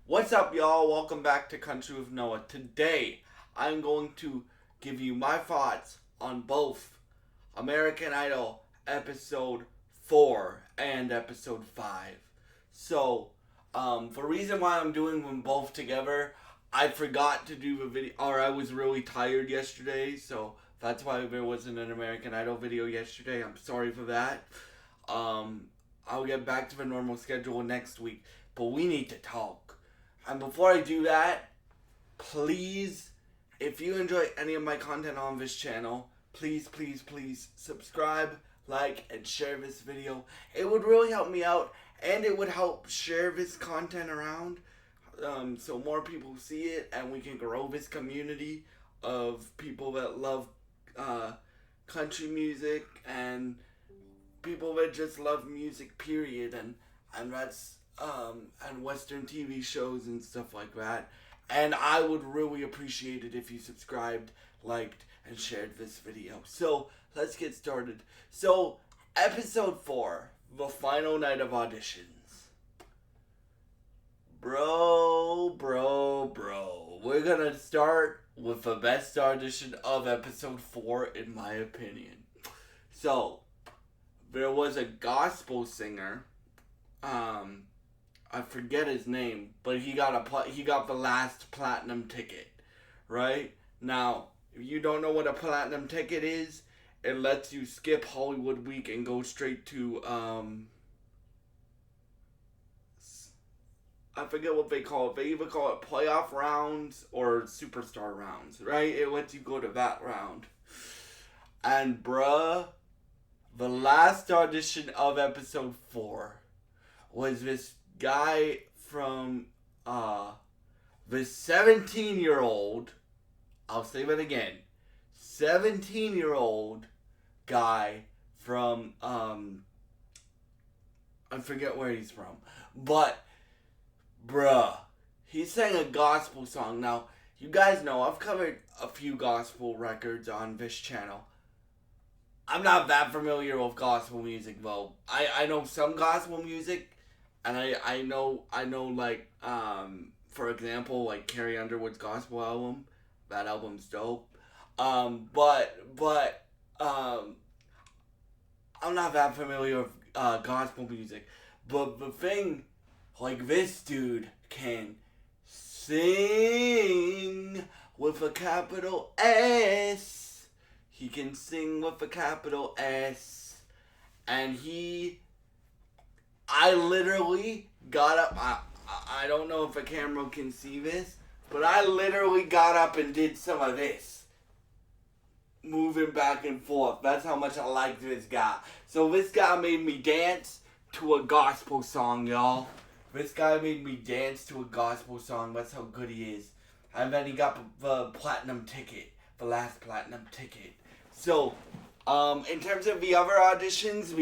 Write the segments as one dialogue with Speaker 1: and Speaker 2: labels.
Speaker 1: What's up, y'all? Welcome back to Country with Noah. Today, I'm going to give you my thoughts on both American Idol episode 4 and episode 5. So, the reason why I'm doing them both together, I forgot to do the video, or I was really tired yesterday, so that's why there wasn't an American Idol video yesterday. I'm sorry for that. I'll get back to the normal schedule next week, but we need to talk. And before I do that, please, if you enjoy any of my content on this channel, please subscribe, like, and share this video. It would really help me out, and it would help share this content around so more people see it, and we can grow this community of people that love country music and people that just love music, period, and that's and Western TV shows and stuff like that. And I would really appreciate it if you subscribed, liked, and shared this video. So let's get started. So episode 4, the final night of auditions. Bro, we're gonna start with the best audition of episode 4, in my opinion. So there was a gospel singer. I forget his name, but he got the last platinum ticket, right? Now, if you don't know what a platinum ticket is, it lets you skip Hollywood Week and go straight to I forget what they call it. They either call it playoff rounds or superstar rounds, right? It lets you go to that round. And bruh, the last audition of episode 4 was this guy from the 17-year-old, I'll say that again, 17-year-old guy from I forget where he's from, but bruh, he sang a gospel song. Now, you guys know I've covered a few gospel records on this channel. I'm not that familiar with gospel music though. I know some gospel music, and I know like for example, like Carrie Underwood's gospel album. That album's dope. But I'm not that familiar with gospel music. But the thing, like, this dude can sing with a capital S. He can sing with a capital S. And I literally got up. I don't know if a camera can see this, but I literally got up and did some of this. Moving back and forth. That's how much I like this guy. So this guy made me dance to a gospel song, y'all. This guy made me dance to a gospel song. That's how good he is. And then he got the platinum ticket. The last platinum ticket. So, in terms of the other auditions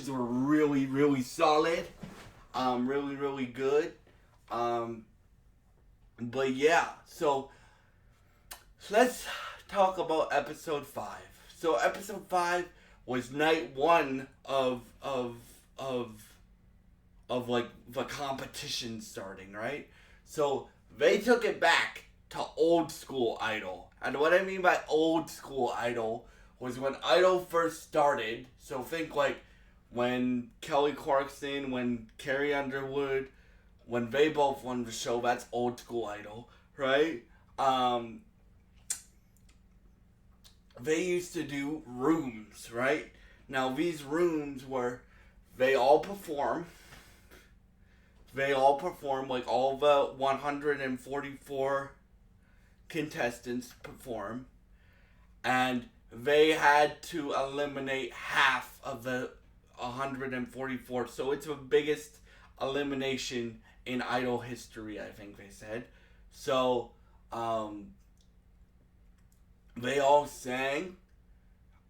Speaker 1: were really solid. Really good. But yeah, so let's talk about episode 5. So episode 5 was night 1 of like the competition starting, right? So they took it back to old school Idol. And what I mean by old school Idol was when Idol first started. So think like when Kelly Clarkson, when Carrie Underwood, when they both won the show, that's old school Idol, right? They used to do rooms, right? Now these rooms were, they all perform, like all the 144 contestants perform, and they had to eliminate half of the 144. So it's the biggest elimination in Idol history, I think they said. So they all sang,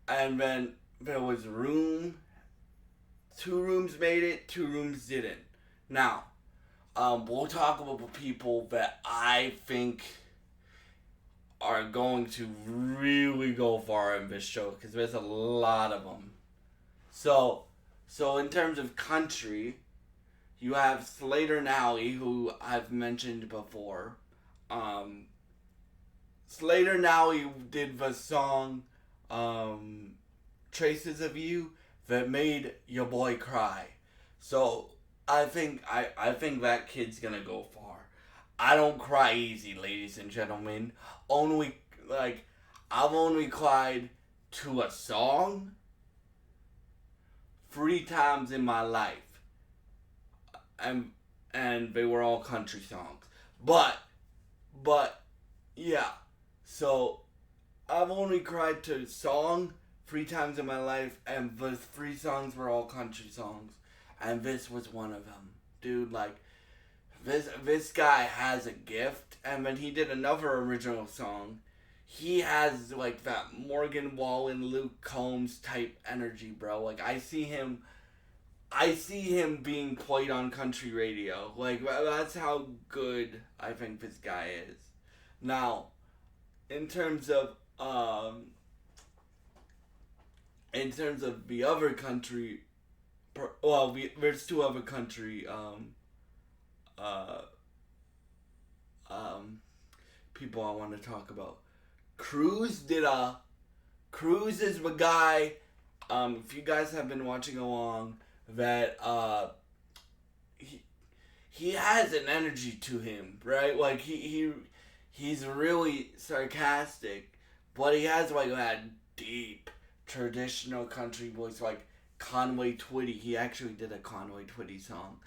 Speaker 1: and then there was room. 2 rooms made it, 2 rooms didn't. Now, we'll talk about the people that I think are going to really go far in this show, because there's a lot of them. So in terms of country, You have Slater and Alley, who I've mentioned before. Um, Slater and Alley did the song um, Traces of You that made your boy cry. So I think that kid's gonna go far. I don't cry easy, ladies and gentlemen. Only like I've only cried to a song 3 times in my life, and and they were all country songs. But but yeah, so I've only cried to a song 3 times in my life, and the 3 songs were all country songs, and this was one of them, dude. Like this guy has a gift, and when he did another original song, he has like that Morgan Wallen, Luke Combs type energy, bro. Like I see him being played on country radio. Like that's how good I think this guy is. Now, in terms of the other country, there's 2 other country uh, um, people I want to talk about. Cruz is the guy. If you guys have been watching along, that he has an energy to him, right? Like he's really sarcastic, but he has like that deep traditional country voice, like Conway Twitty. He actually did a Conway Twitty song.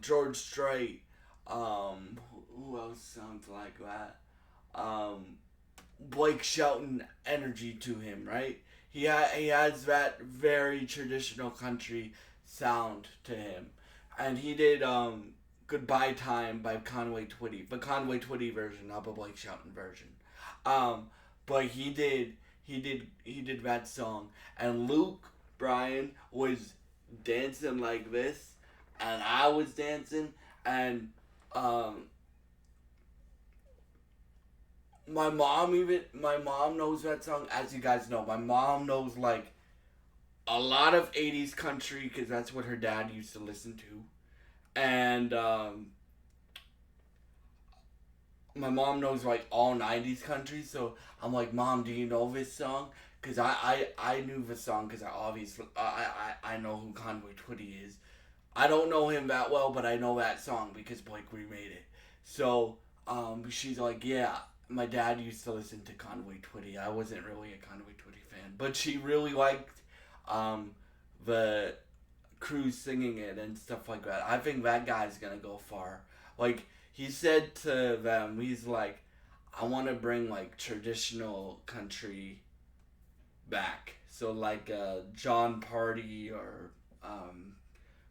Speaker 1: George Strait. Who else sounds like that? Blake Shelton energy to him, right? He has that very traditional country sound to him, and he did "Goodbye Time" by Conway Twitty, the Conway Twitty version, not the Blake Shelton version. But he did that song, and Luke Bryan was dancing like this, and I was dancing, and my mom knows that song. As you guys know, my mom knows like a lot of 80s country because that's what her dad used to listen to, and my mom knows like all 90s country. So I'm like, Mom, do you know this song? Because I knew the song because I obviously I know who Conway Twitty is. I don't know him that well, but I know that song because Blake remade it. So she's like, yeah, my dad used to listen to Conway Twitty. I wasn't really a Conway Twitty fan, but she really liked the Cruz singing it and stuff like that. I think that guy's gonna go far. Like he said to them, he's like, I want to bring like traditional country back. So like John Party or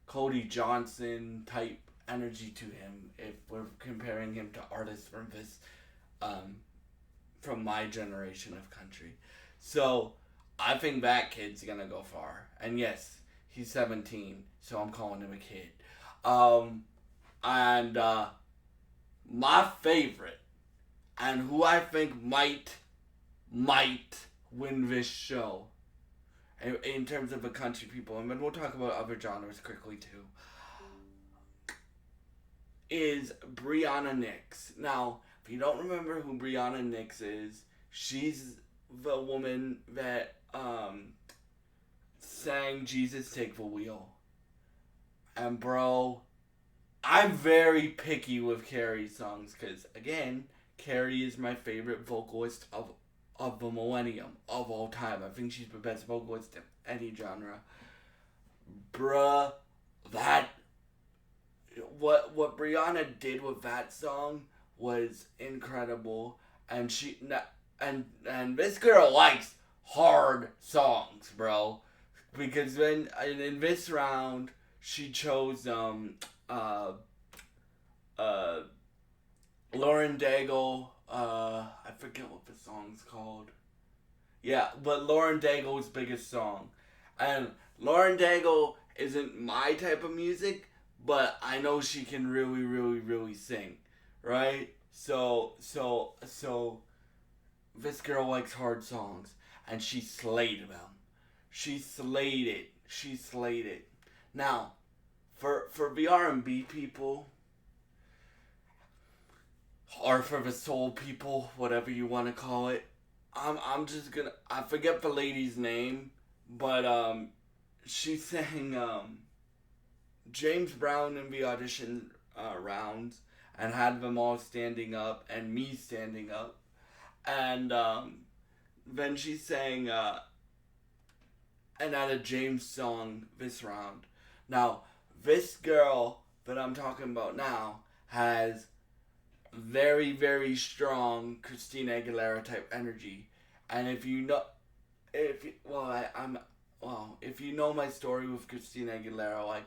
Speaker 1: Cody Johnson type energy to him. If we're comparing him to artists from this, from my generation of country, so I think that kid's gonna go far. And yes, he's 17, so I'm calling him a kid. And my favorite, and who I think might win this show in terms of the country people, and then we'll talk about other genres quickly too, is Brianna Nix. Now, if you don't remember who Brianna Nix is, she's the woman that sang Jesus Take the Wheel. And bro, I'm very picky with Carrie's songs because, again, Carrie is my favorite vocalist of the millennium, of all time. I think she's the best vocalist in any genre. Bruh, that... What Brianna did with that song was incredible, and this girl likes hard songs, bro. Because when in this round she chose Lauren Daigle. I forget what the song's called. Yeah, but Lauren Daigle's biggest song, and Lauren Daigle isn't my type of music, but I know she can really, really, really sing, right? So this girl likes hard songs, and she slayed them. She slayed it. Now, for the R&B people, or for the soul people, whatever you want to call it. I'm just gonna, I forget the lady's name, but she sang James Brown in the audition rounds and had them all standing up and me standing up, and then she sang another James song this round. Now this girl that I'm talking about now has very, very strong Christina Aguilera type energy. And if you know, if you know my story with Christina Aguilera, like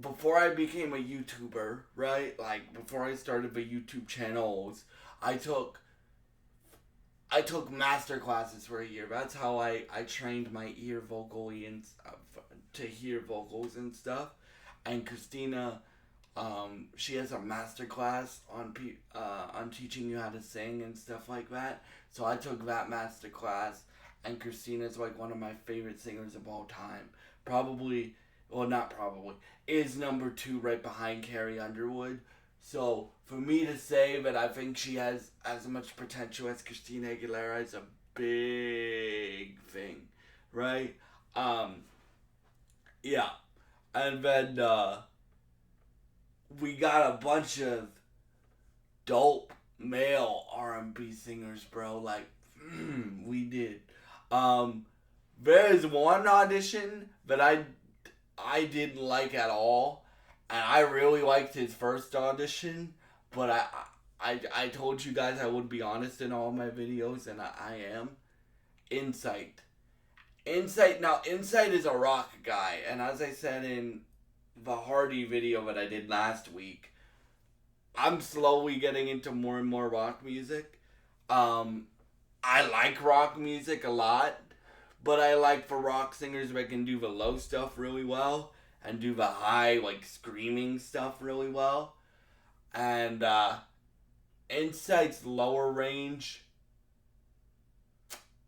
Speaker 1: before I became a YouTuber, right? Like before I started the YouTube channels, I took master classes for a year. That's how I trained my ear vocally and to hear vocals and stuff. And Christina, she has a master class on teaching you how to sing and stuff like that. So I took that master class, and Christina's like one of my favorite singers of all time. Probably, well, not probably, is number 2 right behind Carrie Underwood. So for me to say that I think she has as much potential as Christina Aguilera is a big thing, right? Yeah, and then we got a bunch of dope male R&B singers, bro. Like, we did. There's one audition that I didn't like at all, and I really liked his first audition, but I told you guys I would be honest in all my videos, and I am. Insight. Now, Insight is a rock guy, and as I said in the Hardy video that I did last week, I'm slowly getting into more and more rock music. I like rock music a lot, but I like for rock singers that can do the low stuff really well and do the high, like, screaming stuff really well. And Insight's lower range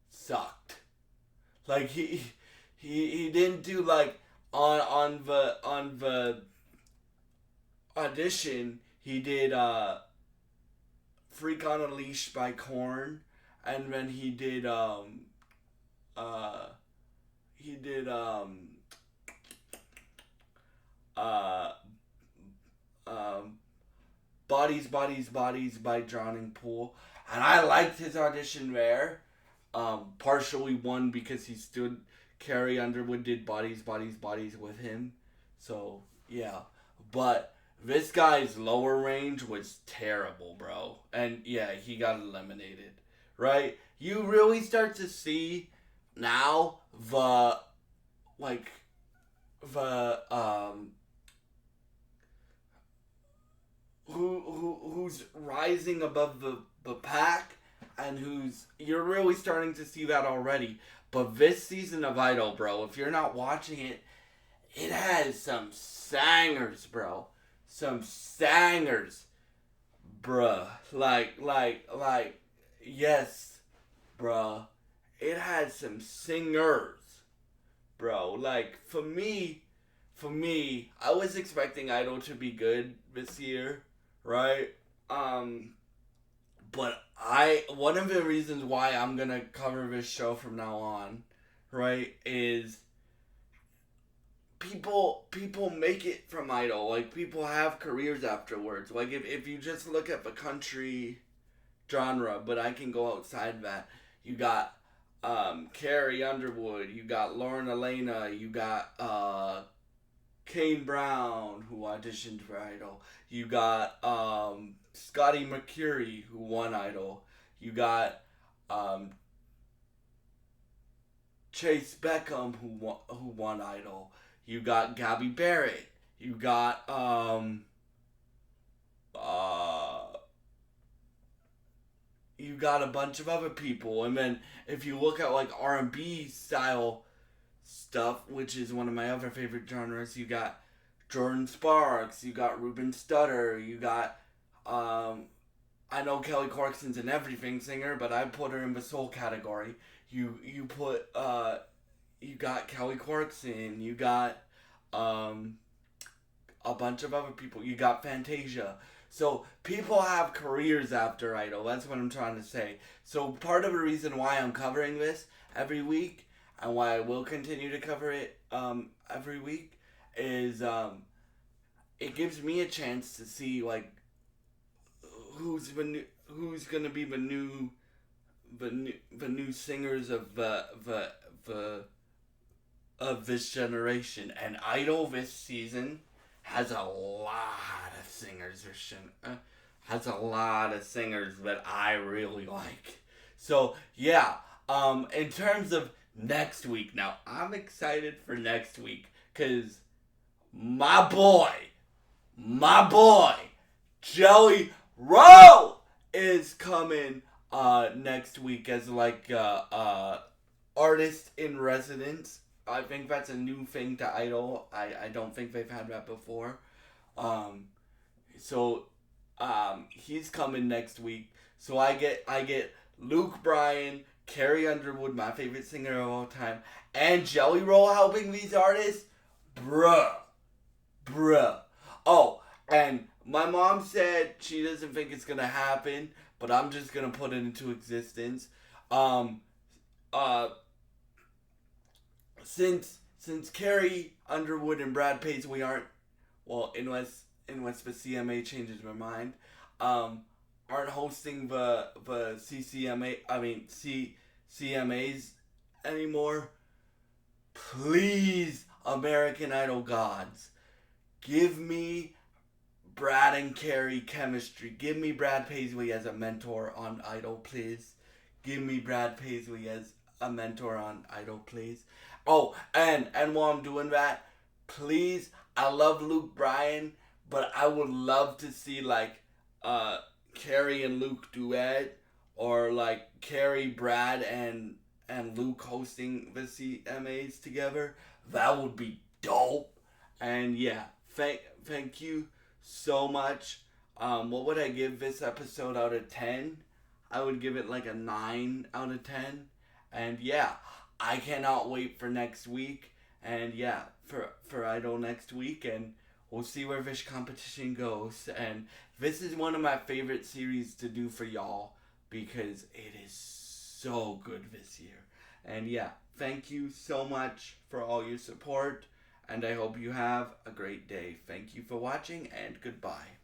Speaker 1: sucked. Like, he didn't do, like, on the audition, he did Freak on a Leash by Korn, and then he did Bodies, Bodies, Bodies by Drowning Pool. And I liked his audition there. Partially one because he stood, Carrie Underwood did Bodies, Bodies, Bodies with him. So, yeah. But this guy's lower range was terrible, bro. And yeah, he got eliminated. Right? You really start to see now who's rising above the pack, and you're really starting to see that already. But this season of Idol, bro, if you're not watching it, it has some sangers, bro. Some sangers, bruh. Like, yes, bruh. It had some singers, bro. Like, for me, I was expecting Idol to be good this year, right? But one of the reasons why I'm gonna cover this show from now on, right, is people make it from Idol. Like, people have careers afterwards. Like, if you just look at the country genre, but I can go outside that. You got Carrie Underwood, you got Lauren Elena, you got Kane Brown, who auditioned for Idol. You got Scotty McCreery, who won Idol. You got Chase Beckham, who won Idol. You got Gabby Barrett. You got you got a bunch of other people. And then if you look at like R&B style stuff, which is one of my other favorite genres, you got Jordan Sparks, you got Ruben Studdard, you got I know Kelly Clarkson's an everything singer, but I put her in the soul category. You got Kelly Clarkson, you got a bunch of other people. You got Fantasia. So people have careers after Idol. That's what I'm trying to say. So part of the reason why I'm covering this every week and why I will continue to cover it every week is it gives me a chance to see like who's gonna be the new singers of the of this generation. And Idol this season has a lot of singers has a lot of singers that I really like. So yeah, in terms of next week, now I'm excited for next week because my boy, Jelly Roll is coming next week as like artist in residence. I think that's a new thing to Idol. I don't think they've had that before. So he's coming next week. So I get Luke Bryan, Carrie Underwood, my favorite singer of all time, and Jelly Roll helping these artists. Bruh. Oh, and my mom said she doesn't think it's gonna happen, but I'm just gonna put it into existence. Since Carrie Underwood and Brad Paisley aren't, well, unless the CMA changes their mind, aren't hosting the CMAs anymore. Please, American Idol gods, give me Brad and Carrie chemistry. Give me Brad Paisley as a mentor on Idol, please. Give me Brad Paisley as a mentor on Idol, please. Oh, and while I'm doing that, please, I love Luke Bryan, but I would love to see like Carrie and Luke duet, or like Carrie, Brad, and Luke hosting the CMAs together. That would be dope. And yeah, thank you so much. What would I give this episode out of 10? I would give it like a 9 out of 10. And yeah, I cannot wait for next week. And yeah, for Idol next week. And we'll see where this competition goes. And this is one of my favorite series to do for y'all because it is so good this year. And yeah, thank you so much for all your support. And I hope you have a great day. Thank you for watching and goodbye.